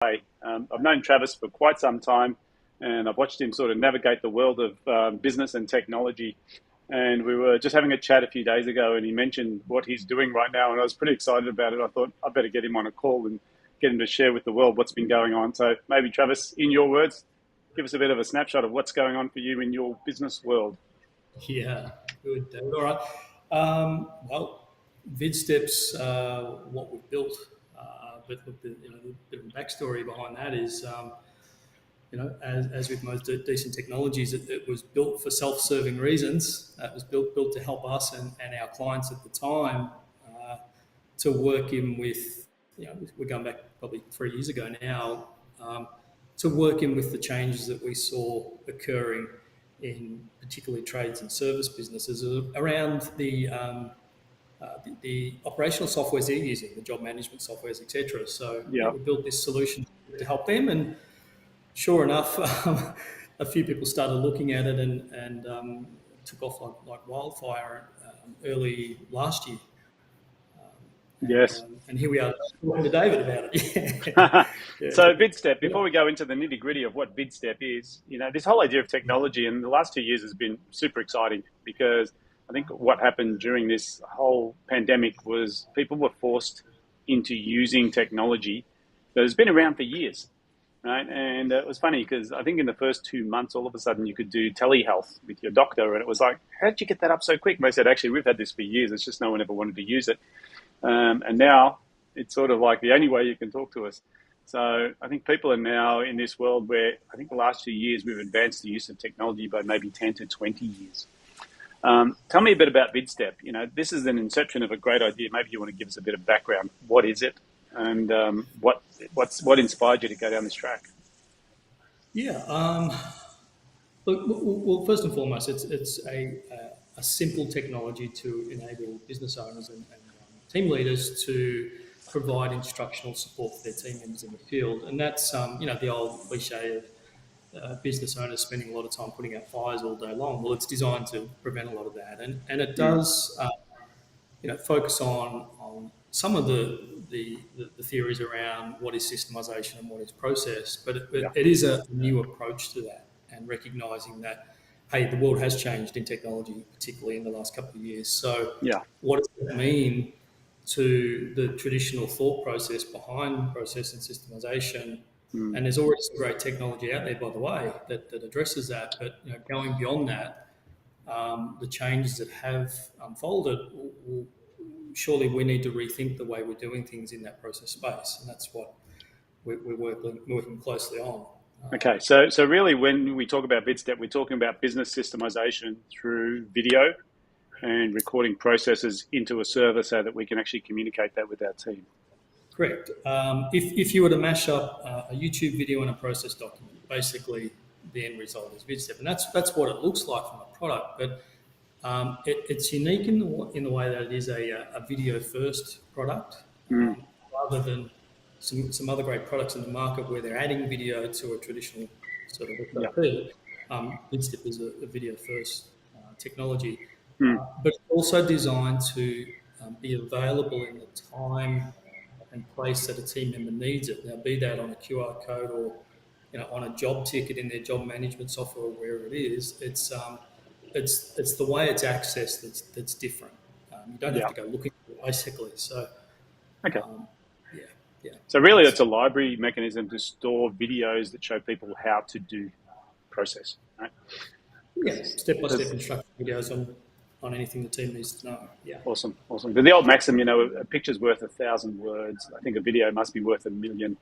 I've known Travis for quite some time, and I've watched him sort of navigate the world of business and technology. And we were just having a chat a few days ago, and he mentioned what he's doing right now, and I was pretty excited about it. I thought I better get him on a call and get him to share with the world what's been going on. So maybe, Travis, in your words, give us a bit of a snapshot of what's going on for you in your business world. Yeah, good, David. All right. Well, VidStep's what we've built, but the bit of a backstory behind that is, as with most decent technologies, it was built for self-serving reasons. It was built to help us and our clients at the time to work in with, we're going back probably 3 years ago now, to work in with the changes that we saw occurring in particularly trades and service businesses around the operational softwares they're using, the job management softwares, etc. So Yeah. we built this solution to help them, and sure enough, a few people started looking at it and took off like wildfire early last year. Yes. And here we are talking to David about it. Yeah. So VidStep, before we go into the nitty gritty of what VidStep is, this whole idea of technology in the last 2 years has been super exciting, because I think what happened during this whole pandemic was people were forced into using technology that has been around for years, right? And it was funny because I think in the first 2 months, all of a sudden you could do telehealth with your doctor, and it was like, how did you get that up so quick? And they said, actually, we've had this for years. It's just no one ever wanted to use it. And now it's sort of like the only way you can talk to us. So I think people are now in this world where I think the last 2 years we've advanced the use of technology by maybe 10 to 20 years. Tell me a bit about VidStep. This is an inception of a great idea. Maybe you want to give us a bit of background. What is it? And what inspired you to go down this track? Yeah. Look, well, first and foremost, it's a simple technology to enable business owners and team leaders to provide instructional support for their team members in the field. And that's, the old cliche of business owners spending a lot of time putting out fires all day long. Well, it's designed to prevent a lot of that. And it does, focus on some of the theories around what is systemisation and what is process. But it is a new approach to that, and recognising that, hey, the world has changed in technology, particularly in the last couple of years. So what does it mean to the traditional thought process behind process and systemisation? And there's already some great technology out there, by the way, that addresses that. But going beyond that, the changes that have unfolded, surely we need to rethink the way we're doing things in that process space, and that's what we're working closely on. Okay, so really when we talk about VidStep, we're talking about business systemization through video and recording processes into a server so that we can actually communicate that with our team. Correct. If you were to mash up a YouTube video and a process document, basically the end result is VidStep, and that's what it looks like from a product. But it's unique in the way that it is a video first product, rather than some other great products in the market where they're adding video to a traditional sort of FLP. VidStep is a video first technology, but it's also designed to be available in the time and place that a team member needs it. Now, be that on a QR code or on a job ticket in their job management software or wherever it is. It's the way it's accessed that's different. You don't have to go looking for it, basically. So, okay. Yeah. So really, it's a library mechanism to store videos that show people how to do process, right? Yeah, step-by-step instruction videos on anything the team needs to know. Yeah. Awesome. But the old maxim, a picture's worth 1,000 words. I think a video must be worth 1,000,000,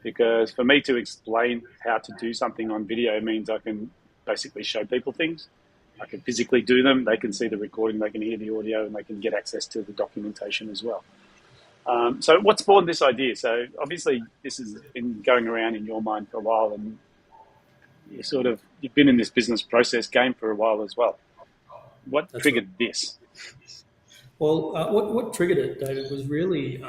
because for me to explain how to do something on video means I can basically show people things. I can physically do them. They can see the recording, they can hear the audio, and they can get access to the documentation as well. So what spawned this idea? So obviously this has been going around in your mind for a while, and you've been in this business process game for a while as well. What triggered this? Well, what triggered it, David, was really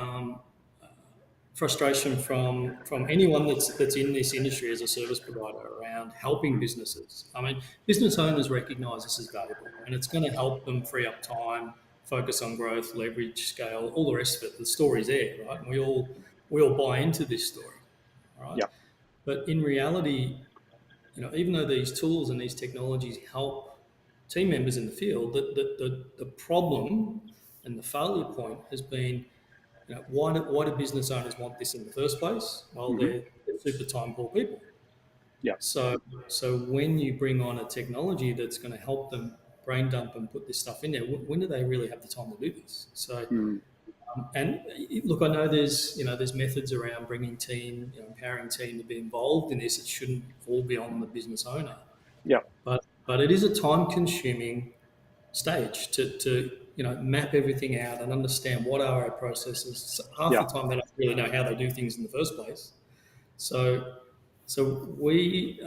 frustration from anyone that's in this industry as a service provider around helping businesses. I mean, business owners recognise this is valuable, and it's going to help them free up time, focus on growth, leverage, scale, all the rest of it. The story's there, right? And we all buy into this story. all right? Yeah. But in reality, even though these tools and these technologies help team members in the field, the problem and the failure point has been, why do business owners want this in the first place? Well, Hmm. they're super time poor people. Yeah. So when you bring on a technology that's going to help them brain dump and put this stuff in there, when do they really have the time to do this? So, Mm. and look, I know there's methods around bringing team, empowering team to be involved in this. It shouldn't all be on the business owner, Yeah. but it is a time consuming stage to map everything out and understand what are our processes. So half Yeah. the time they don't really know how they do things in the first place. So we,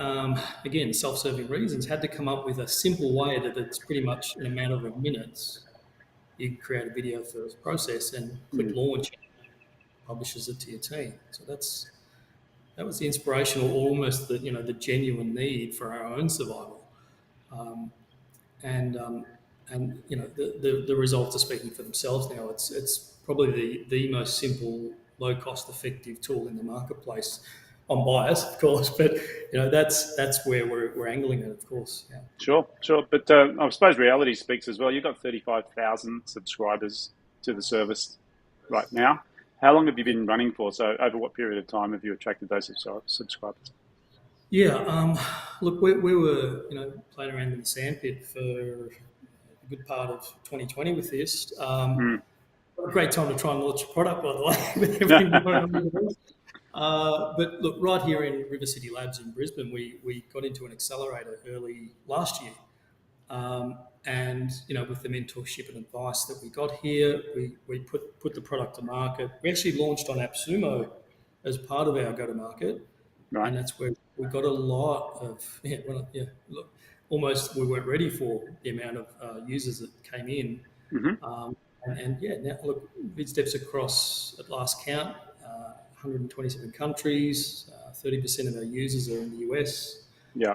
again, self-serving reasons, had to come up with a simple way that it's pretty much in a matter of minutes. You can create a video first process and click Mm. launch, and it publishes it to your team. So that was the inspirational, almost the genuine need for our own survival. Um, and the results are speaking for themselves now. It's probably the most simple, low cost, effective tool in the marketplace. I'm biased, of course, but that's where we're angling at, of course. Yeah. Sure. Sure. But I suppose reality speaks as well. You've got 35,000 subscribers to the service right now. How long have you been running for? So over what period of time have you attracted those subscribers? Yeah. Look, we were playing around in the sandpit for a good part of 2020 with this. Mm. What a great time to try and launch a product, by the way, with everything going on with this. But look, right here in River City Labs in Brisbane, we got into an accelerator early last year. And with the mentorship and advice that we got here, we put the product to market. We actually launched on AppSumo as part of our go-to-market, Right. and that's where we got a lot of look, almost we weren't ready for the amount of users that came in. Hmm. And yeah, now look, VidStep's across, at last count, 127 countries. 30% of our users are in the US. Yeah.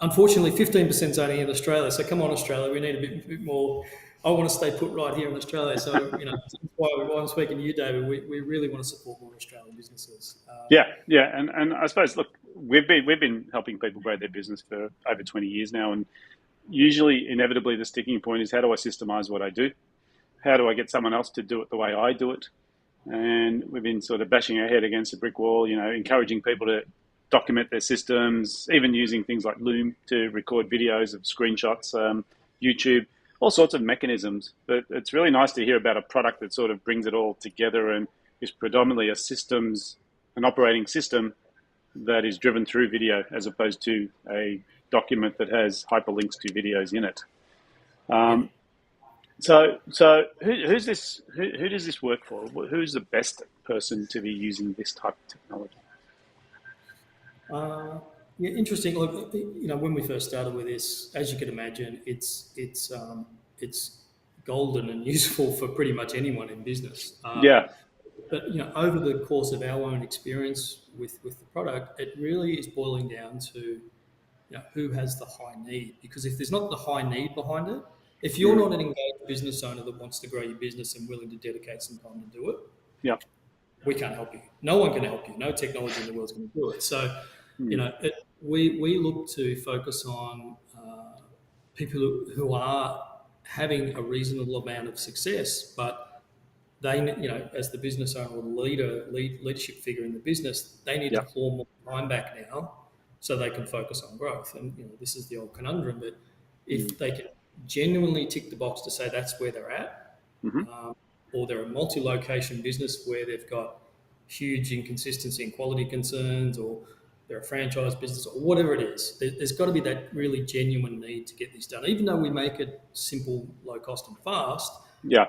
Unfortunately, 15% is only in Australia. So come on, Australia, we need a bit more. I want to stay put right here in Australia. So that's why I'm speaking to you, David. We really want to support more Australian businesses. Yeah. Yeah. And I suppose, look, we've been helping people grow their business for over 20 years now, and usually, inevitably, the sticking point is, how do I systemize what I do? How do I get someone else to do it the way I do it? And we've been sort of bashing our head against a brick wall, encouraging people to document their systems, even using things like Loom to record videos of screenshots, YouTube, all sorts of mechanisms. But it's really nice to hear about a product that sort of brings it all together and is predominantly an operating system that is driven through video, as opposed to a document that has hyperlinks to videos in it. Yeah. So who's this? Who does this work for? Who's the best person to be using this type of technology? Yeah, interesting. Look, when we first started with this, as you can imagine, it's golden and useful for pretty much anyone in business. Yeah. But over the course of our own experience with the product, it really is boiling down to who has the high need. Because if there's not the high need behind it, if you're Mm. not an engaged business owner that wants to grow your business and willing to dedicate some time to do it, Yeah. we can't help you. No one can help you. No technology in the world is going to do it. So, Mm. we look to focus on people who are having a reasonable amount of success, but they, as the business owner or the leadership figure in the business, they need to Yeah. claw more time back now so they can focus on growth. And this is the old conundrum, but Mm. if they can genuinely tick the box to say that's where they're at, Hmm. or they're a multi-location business where they've got huge inconsistency and quality concerns, or they're a franchise business, or whatever it is, there's got to be that really genuine need to get this done. Even though we make it simple, low cost, and fast, Yeah.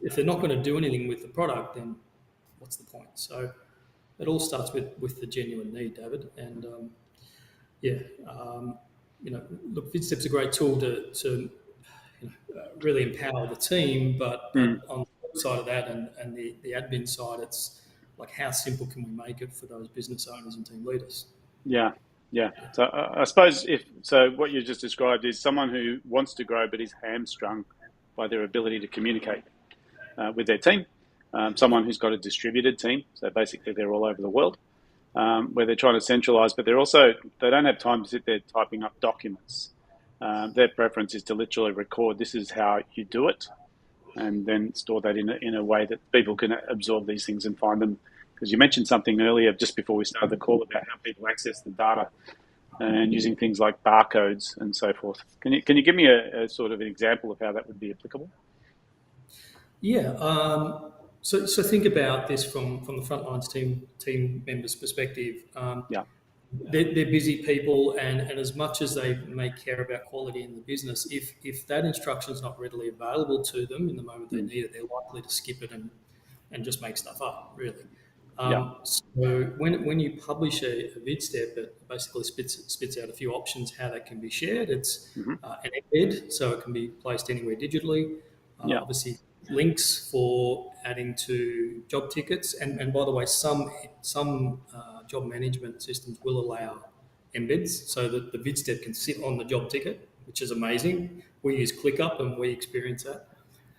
if they're not going to do anything with the product, then what's the point? So it all starts with the genuine need, David. And yeah, look, VidStep's a great tool to really empower the team, but Mm. on the flip side of that and the admin side, it's like, how simple can we make it for those business owners and team leaders? Yeah. Yeah. So I suppose what you just described is someone who wants to grow but is hamstrung by their ability to communicate with their team. someone who's got a distributed team, so basically they're all over the world, where they're trying to centralize, but they don't have time to sit there typing up documents. Their preference is to literally record, this is how you do it, and then store that in a way that people can absorb these things and find them. Because you mentioned something earlier, just before we started the call, about how people access the data and using things like barcodes and so forth. Can you give me a sort of an example of how that would be applicable? Yeah. So think about this from the frontlines team members' perspective. Yeah. They're busy people, and as much as they may care about quality in the business, if that instruction is not readily available to them in the moment they Mm. need it, they're likely to skip it and just make stuff up, really. Yeah. So when you publish a vid step, it basically spits out a few options how that can be shared. It's Hmm. an embed, so it can be placed anywhere digitally. Yeah. Obviously, links for adding to job tickets, and by the way, some job management systems will allow embeds, so that the vid step can sit on the job ticket, which is amazing. We use ClickUp, and we experience that.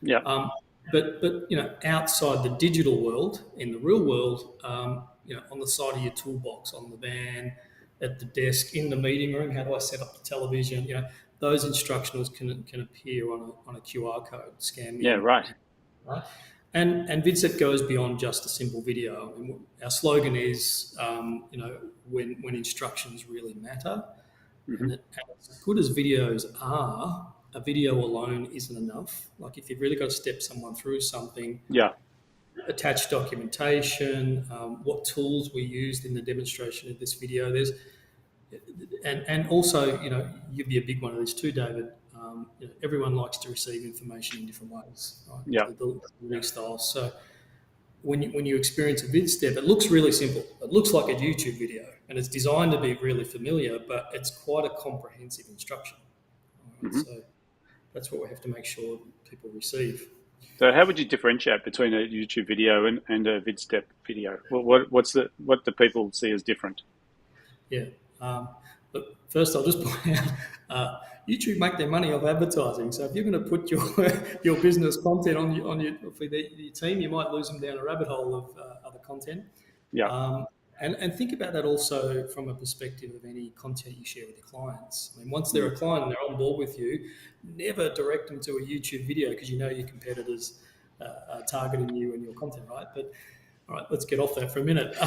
Yeah. Um, but outside the digital world, in the real world, on the side of your toolbox, on the van, at the desk, in the meeting room, how do I set up the television? Those instructionals can appear on a QR code, scan me Yeah. in, Right. right? And VidSet goes beyond just a simple video. I mean, our slogan is, when instructions really matter. Hmm. And as good as videos are, a video alone isn't enough. Like if you've really got to step someone through something, Yeah. attach documentation, what tools we used in the demonstration of this video. And also, you'd be a big one of these too, David. Everyone likes to receive information in different ways, right? Yeah. The learning styles. So when you experience a vid step, it looks really simple. It looks like a YouTube video, and it's designed to be really familiar, but it's quite a comprehensive instruction. All right? Hmm. So that's what we have to make sure people receive. So, how would you differentiate between a YouTube video and a VidStep video? What do people see as different? Yeah. But first, I'll just point out, YouTube make their money off advertising. So if you're going to put your your business content on your for your team, you might lose them down a rabbit hole of other content. Yeah. And think about that also from a perspective of any content you share with your clients. I mean, once they're a client and they're on board with you, never direct them to a YouTube video because you know your competitors are targeting you and your content, right? But all right, let's get off that for a minute.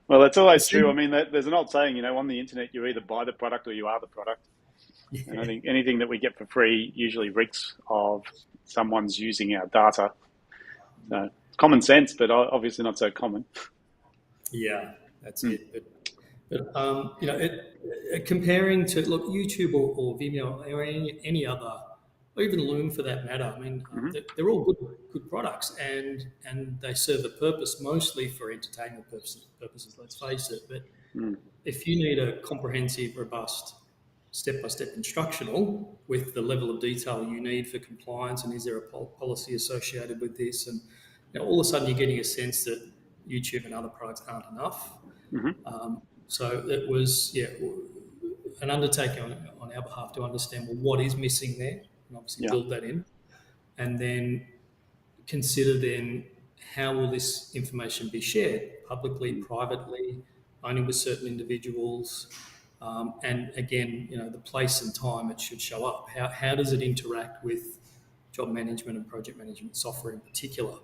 Well, that's always true. I mean, there's an old saying, on the internet, you either buy the product or you are the product. And I Yeah, think anything that we get for free usually reeks of someone's using our data. So it's common sense, but obviously not so common. yeah, that's Mm. it. But comparing to look YouTube or Vimeo or any other, or even Loom for that matter. I mean, Hmm. they're all good products, and they serve a purpose mostly for entertainment purposes. Let's face it. But Mm. if you need a comprehensive, robust, step-by-step instructional with the level of detail you need for compliance, and is there a policy associated with this, and all of a sudden you're getting a sense that YouTube and other products aren't enough. Hmm. So it was, an undertaking on our behalf to understand, well, what is missing there, and obviously Yeah. build that in, and then consider then how will this information be shared publicly, Mm. privately, only with certain individuals, and again, the place and time it should show up. How does it interact with job management and project management software in particular?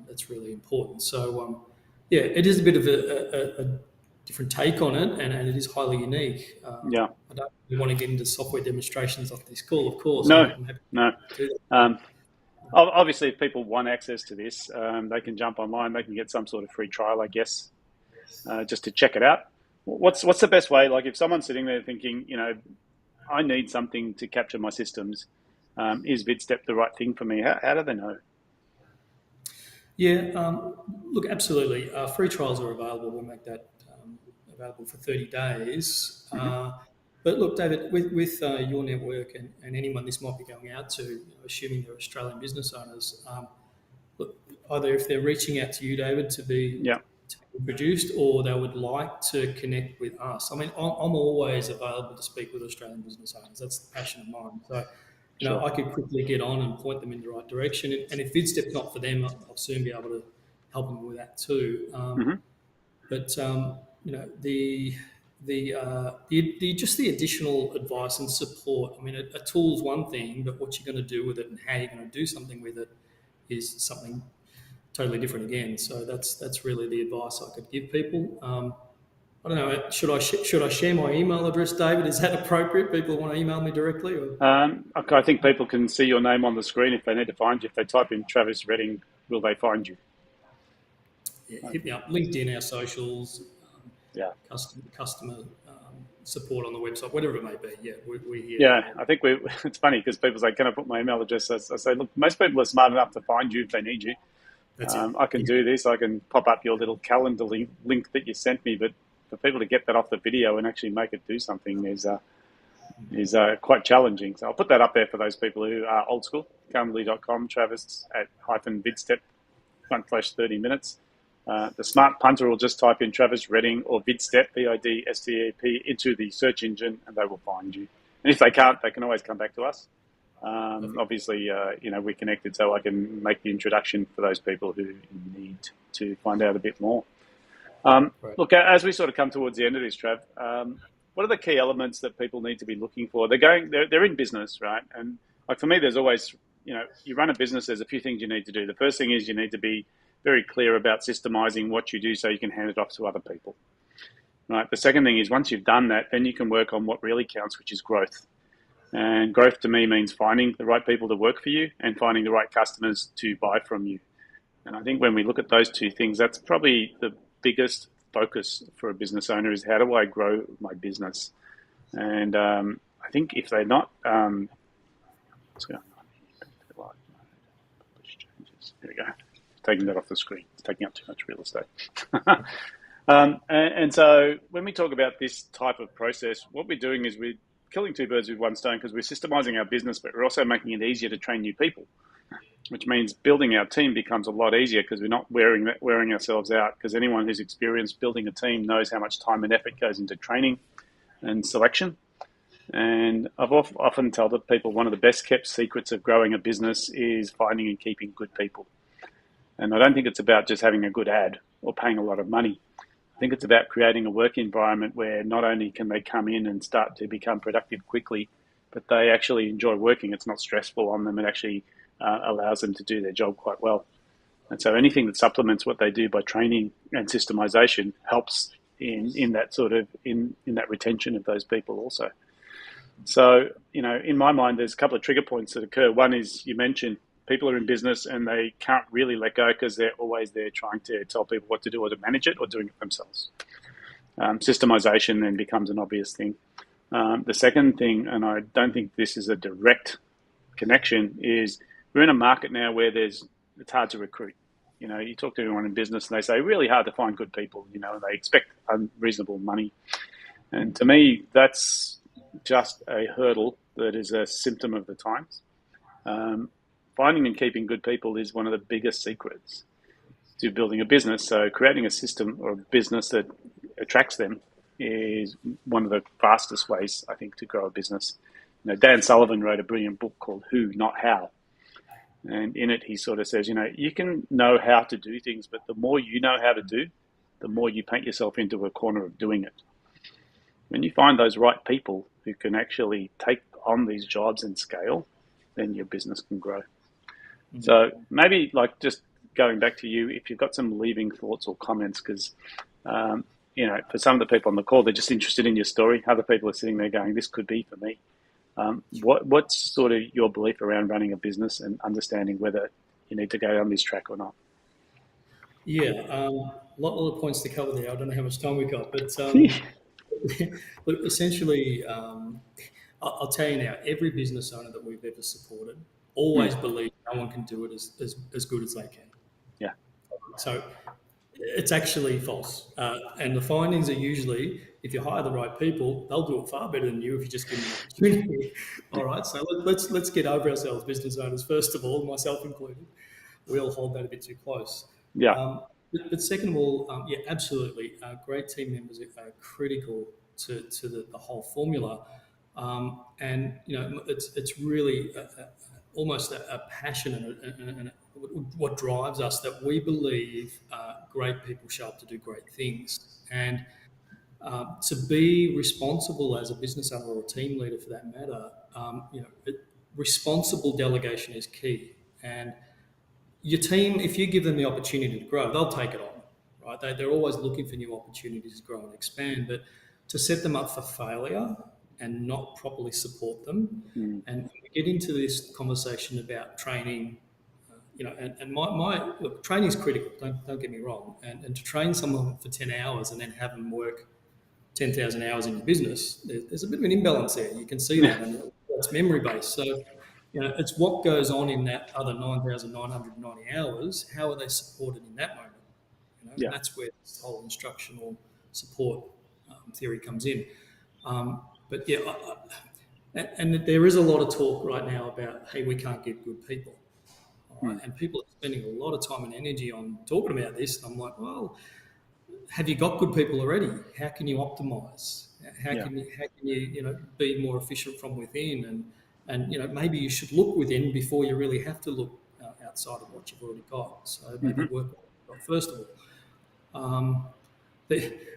That's really important. So, it is a bit of a different take on it, and it is highly unique. Yeah. I don't really want to get into software demonstrations off this call, of course. No, I'm happy no. to do that. Um, Obviously, if people want access to this, they can jump online. They can get some sort of free trial, I guess, just to check it out. What's the best way? Like if someone's sitting there thinking, I need something to capture my systems, is VidStep the right thing for me? How do they know? Yeah, look, absolutely. Free trials are available. We'll make that available for 30 days. Hmm. But look, David, with your network and anyone this might be going out to, assuming they're Australian business owners, look, either if they're reaching out to you, David, Yeah. to be produced, or they would like to connect with us. I mean, I'm always available to speak with Australian business owners. That's the passion of mine. So Sure. I could quickly get on and point them in the right direction. And if VidStep's not for them, I'll soon be able to help them with that too. Hmm. But the just the additional advice and support. I mean, a tool's one thing, but what you're going to do with it and how you're going to do something with it is something totally different again. So that's really the advice I could give people. I don't know. Should I share my email address, David? Is that appropriate? People want to email me directly, or Okay, I think people can see your name on the screen if they need to find you. If they type in Travis Redding, will they find you? yeah, hit me up. LinkedIn, our socials, Yeah. customer support on the website, whatever it may be. Yeah, we're here to Yeah, help. I think it's funny because people say, "Can I put my email address?" I say, "Look, most people are smart enough to find you if they need you. That's it. I can Yeah, do this. I can pop up your little calendar link that you sent me, but for people to get that off the video and actually make it do something is quite challenging. So I'll put that up there for those people who are old school. Calendly.com, Travis at hyphen vidstep /30 minutes. The smart punter will just type in Travis Redding or Vidstep, VIDSTEP, into the search engine and they will find you. And if they can't, they can always come back to us. perfect. Obviously, we're connected, so I can make the introduction for those people who need to find out a bit more. Right. Look, as we sort of come towards the end of this, Trav, what are the key elements that people need to be looking for? They're in business, right? And like for me, there's always, you run a business, there's a few things you need to do. The first thing is you need to be very clear about systemizing what you do so you can hand it off to other people, right? The second thing is once you've done that, then you can work on what really counts, which is growth. And growth to me means finding the right people to work for you and finding the right customers to buy from you. And I think when we look at those two things, that's probably the biggest focus for a business owner is how do I grow my business? And I think if they're not, what's going on? Here we go. Taking that off the screen. It's taking up too much real estate. And so when we talk about this type of process, what we're doing is we're killing two birds with one stone because we're systemizing our business, but we're also making it easier to train new people, which means building our team becomes a lot easier because we're not wearing ourselves out, because anyone who's experienced building a team knows how much time and effort goes into training and selection. And I've often told the people one of the best kept secrets of growing a business is finding and keeping good people. And I don't think it's about just having a good ad or paying a lot of money. I think it's about creating a work environment where not only can they come in and start to become productive quickly, but they actually enjoy working. It's not stressful on them. It actually allows them to do their job quite well. And so anything that supplements what they do by training and systemization helps in that sort of in that retention of those people also. So, in my mind, there's a couple of trigger points that occur. One is you mentioned people are in business and they can't really let go because they're always there trying to tell people what to do or to manage it or doing it themselves. Systemization then becomes an obvious thing. The second thing, and I don't think this is a direct connection, is we're in a market now where it's hard to recruit. You talk to anyone in business and they say really hard to find good people, and they expect unreasonable money. And to me, that's just a hurdle that is a symptom of the times. Finding and keeping good people is one of the biggest secrets to building a business. So creating a system or a business that attracts them is one of the fastest ways, I think, to grow a business. Dan Sullivan wrote a brilliant book called Who, Not How. And in it, he sort of says, you can know how to do things, but the more you know how to do, the more you paint yourself into a corner of doing it. When you find those right people who can actually take on these jobs and scale, then your business can grow. Mm-hmm. So maybe just going back to you, if you've got some leaving thoughts or comments, because, for some of the people on the call, they're just interested in your story. Other people are sitting there going, this could be for me. What's sort of your belief around running a business and understanding whether you need to go down this track or not? Yeah, a lot of points to cover there. I don't know how much time we got, but look, essentially, I'll tell you now, every business owner that we've ever supported always believes no one can do it as good as they can. Yeah. So it's actually false. And the findings are usually, if you hire the right people, they'll do it far better than you if you just give them an opportunity. All right, so let's get over ourselves, business owners, first of all, myself included. We all hold that a bit too close. Yeah. But second of all, yeah, absolutely. Great team members are critical to the whole formula. And it's really almost a passion and what drives us, that we believe great people show up to do great things. And to be responsible as a business owner or a team leader, for that matter, responsible delegation is key. And your team, if you give them the opportunity to grow, they'll take it on, right? They're always looking for new opportunities to grow and expand. But to set them up for failure and not properly support them, Mm. and we get into this conversation about training, and my look, training is critical. Don't get me wrong. And to train someone for 10 hours and then have them work 10,000 hours in your business, there's a bit of an imbalance there. You can see Yeah. that, and it's memory based. So, it's what goes on in that other 9,990 hours. How are they supported in that moment? And Yeah. that's where this whole instructional support theory comes in. But yeah, and there is a lot of talk right now about, hey, we can't get good people. All right? Mm. And people are spending a lot of time and energy on talking about this. And I'm like, well, have you got good people already? How can you optimize? How Yeah. can you be more efficient from within? And maybe you should look within before you really have to look outside of what you've already got. So maybe Mm-hmm. work on what you've got first of all.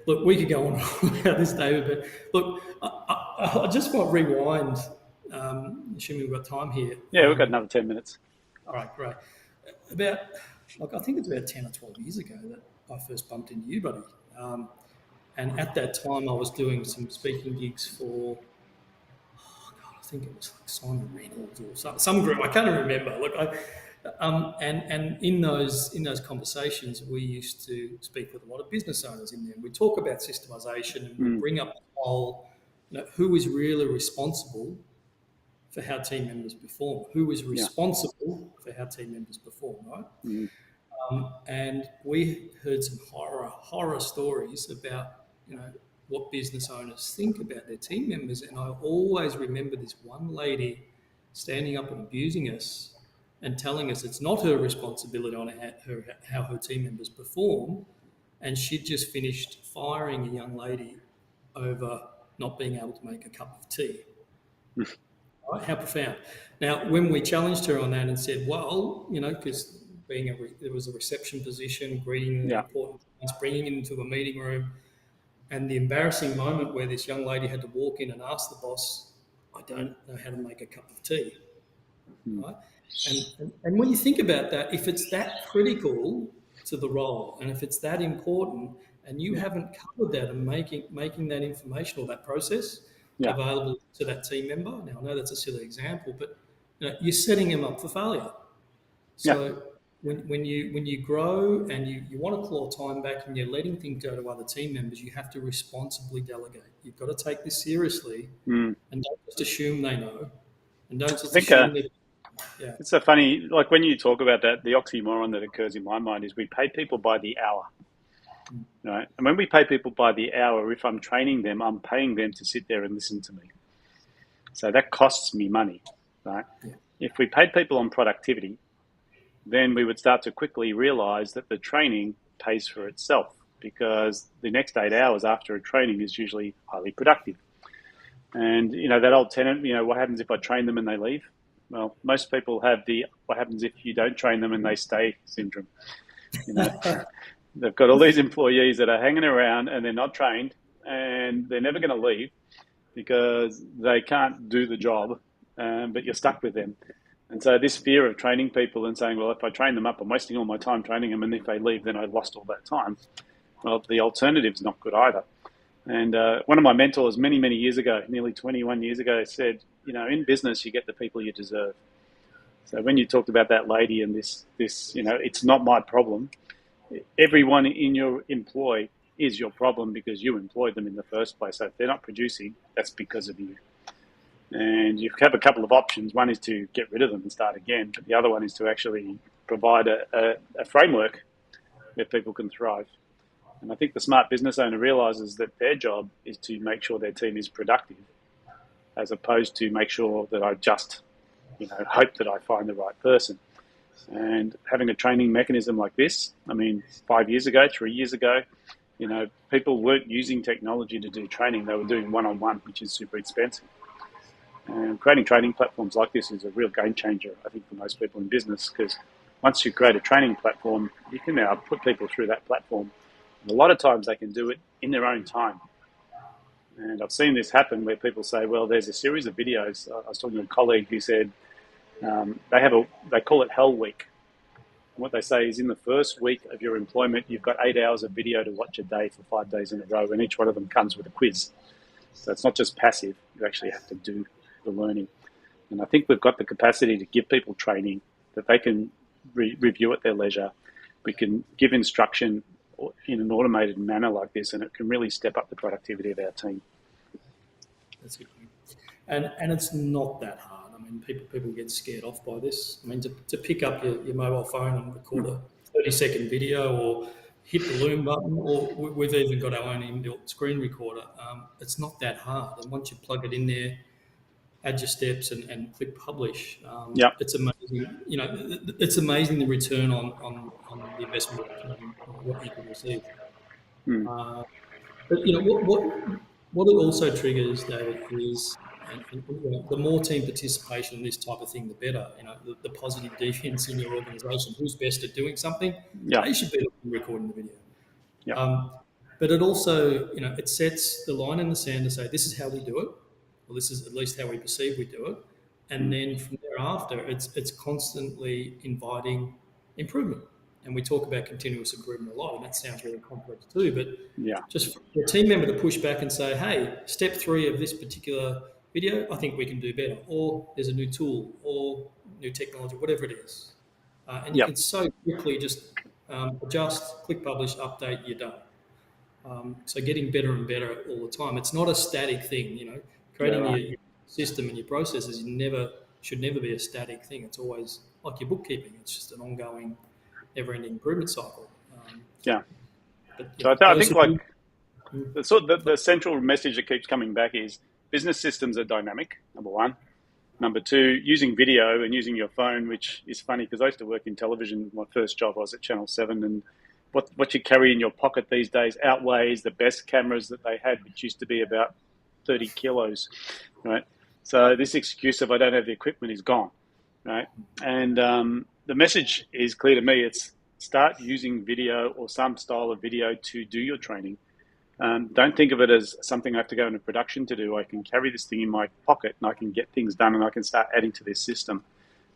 Look, we could go on about this, David, but look, I just want to rewind, assuming we've got time here. Yeah, we've got another 10 minutes. All right, great. About, like, I think it's about 10 or 12 years ago that I first bumped into you, buddy. And at that time, I was doing some speaking gigs for, I think it was like Simon Reynolds or some group. I can't remember. Look, and in those conversations, we used to speak with a lot of business owners in there. We talk about systemisation, and we Mm. bring up the whole, who is really responsible for how team members perform, who is Yeah. responsible for how team members perform, right? Mm. And we heard some horror stories about what business owners think about their team members. And I always remember this one lady standing up and abusing us and telling us it's not her responsibility on how her team members perform. And she'd just finished firing a young lady over not being able to make a cup of tea. Right? How profound. Now, when we challenged her on that and said, well, because there was a reception position, greeting the Yeah. important clients, bringing it into a meeting room, and the embarrassing moment where this young lady had to walk in and ask the boss, I don't know how to make a cup of tea. Mm. Right? And when you think about that, if it's that critical to the role, and if it's that important, and you Yeah. haven't covered that and making that information or that process Yeah. available to that team member. Now, I know that's a silly example, but you're setting him up for failure. Yeah. So when you grow and you want to claw time back and you're letting things go to other team members, you have to responsibly delegate. You've got to take this seriously, Mm. and don't just assume they know, and don't I just think assume that. Yeah. it's so funny, like when you talk about that, the oxymoron that occurs in my mind is we pay people by the hour, right? And when we pay people by the hour, if I'm training them, I'm paying them to sit there and listen to me. So that costs me money, right? Yeah. If we paid people on productivity, then we would start to quickly realize that the training pays for itself, because the next 8 hours after a training is usually highly productive. And, that old tenet, what happens if I train them and they leave? Well, most people have the what happens if you don't train them and they stay syndrome. They've got all these employees that are hanging around and they're not trained and they're never going to leave because they can't do the job, but you're stuck with them. And so this fear of training people and saying, well, if I train them up, I'm wasting all my time training them, and if they leave, then I've lost all that time. Well, the alternative's not good either. And one of my mentors many, many years ago, nearly 21 years ago, said, in business, you get the people you deserve. So when you talked about that lady and this, it's not my problem. Everyone in your employ is your problem because you employed them in the first place. So if they're not producing, that's because of you. And you have a couple of options. One is to get rid of them and start again. But the other one is to actually provide a framework where people can thrive. And I think the smart business owner realizes that their job is to make sure their team is productive, as opposed to make sure that I just, hope that I find the right person. And having a training mechanism like this, 5 years ago, 3 years ago, people weren't using technology to do training. They were doing one-on-one, which is super expensive. And creating training platforms like this is a real game changer, I think, for most people in business, because once you create a training platform, you can now put people through that platform. And a lot of times they can do it in their own time. And I've seen this happen where people say, well, there's a series of videos. I was talking to a colleague who said they call it Hell Week. And what they say is in the first week of your employment, you've got 8 hours of video to watch a day for 5 days in a row, and each one of them comes with a quiz. So it's not just passive, you actually have to do the learning. And I think we've got the capacity to give people training that they can review at their leisure. We can give instruction in an automated manner like this, and it can really step up the productivity of our team. That's a good point. And it's not that hard. I mean, people get scared off by this. I mean, to pick up your mobile phone and record a 30-second video, or hit the loom button, or we've even got our own inbuilt screen recorder. It's not that hard. And once you plug it in there, add your steps and click publish. Yeah. It's amazing. You know, it's amazing the return on the investment, what you can receive. But you know what it also triggers, David, is and you know, the more team participation in this type of thing, the better. You know, the positive deviance in your organisation. Who's best at doing something? Yeah. They should be recording the video. Yeah. But it also, you know, it sets the line in the sand to say this is how we do it, or this is at least how we perceive we do it, and then from thereafter, it's constantly inviting improvement. And we talk about continuous improvement a lot, and that sounds really complex too. But Yeah. just for a team member to push back and say, "Hey, step 3 of this particular video, I think we can do better," or there's a new tool or new technology, whatever it is, and you Yep. can so quickly just adjust, click publish, update, you're done. So getting better and better all the time. It's not a static thing, you know. Creating right. your system and your processes should never be a static thing. It's always like your bookkeeping. It's just an ongoing, never-ending improvement cycle. Yeah. But, So I think like the central message that keeps coming back is business systems are dynamic, number one. Number two, using video and using your phone, which is funny because I used to work in television. My first job I was at Channel 7, and what you carry in your pocket these days outweighs the best cameras that they had, which used to be about 30 kilos, right? So this excuse of I don't have the equipment is gone, right? And the message is clear to me. It's start using video or some style of video to do your training. Don't think of it as something I have to go into production to do. I can carry this thing in my pocket and I can get things done and I can start adding to this system.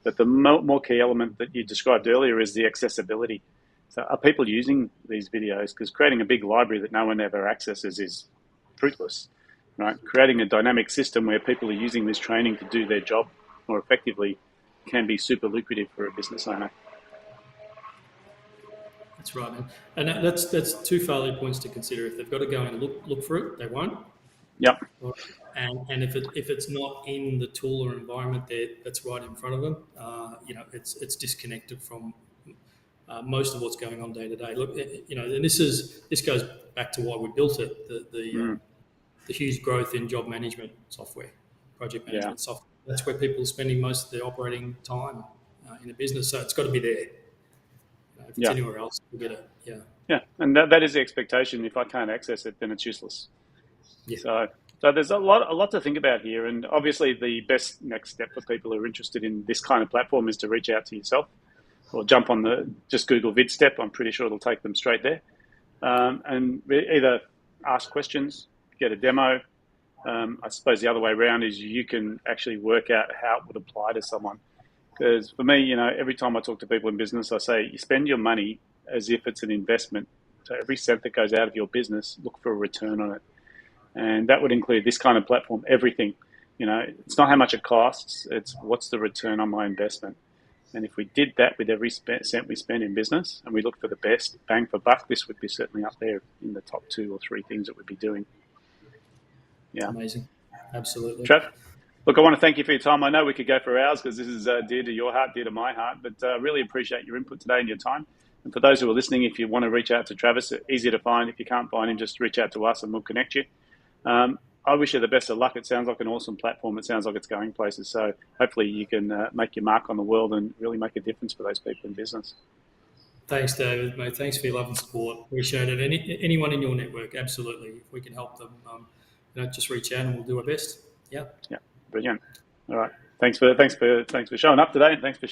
But the more key element that you described earlier is the accessibility. So are people using these videos? Because creating a big library that no one ever accesses is fruitless, right? Creating a dynamic system where people are using this training to do their job more effectively can be super lucrative for a business owner. That's right, man. And that's two failure points to consider. If they've got to go and look for it, they won't. Yep. And if it's not in the tool or environment that's right in front of them, you know, it's disconnected from most of what's going on day to day. Look, you know, and this goes back to why we built it. The huge growth in job management software, project management software. That's where people are spending most of their operating time in a business. So it's got to be there. If it's anywhere else, forget it. Yeah. Yeah, and that is the expectation. If I can't access it, then it's useless. Yeah. So there's a lot to think about here, and obviously the best next step for people who are interested in this kind of platform is to reach out to yourself, or jump on just Google VidStep. I'm pretty sure it'll take them straight there, and either ask questions, get a demo. I suppose the other way around is you can actually work out how it would apply to someone. Because for me, you know, every time I talk to people in business, I say you spend your money as if it's an investment. So every cent that goes out of your business, look for a return on it. And that would include this kind of platform, everything. You know, it's not how much it costs, it's what's the return on my investment. And if we did that with every cent we spend in business and we look for the best bang for buck, this would be certainly up there in the top 2 or 3 things that we'd be doing. Yeah. Amazing. Absolutely. Trev? Look, I want to thank you for your time. I know we could go for hours because this is dear to your heart, dear to my heart, but really appreciate your input today and your time. And for those who are listening, if you want to reach out to Travis, easier to find. If you can't find him, just reach out to us and we'll connect you. I wish you the best of luck. It sounds like an awesome platform. It sounds like it's going places. So hopefully you can make your mark on the world and really make a difference for those people in business. Thanks, David, mate. Thanks for your love and support. Appreciate it. Anyone in your network, absolutely. If we can help them, you know, just reach out and we'll do our best. Yeah. Yeah. Brilliant. All right. Thanks for showing up today, and thanks for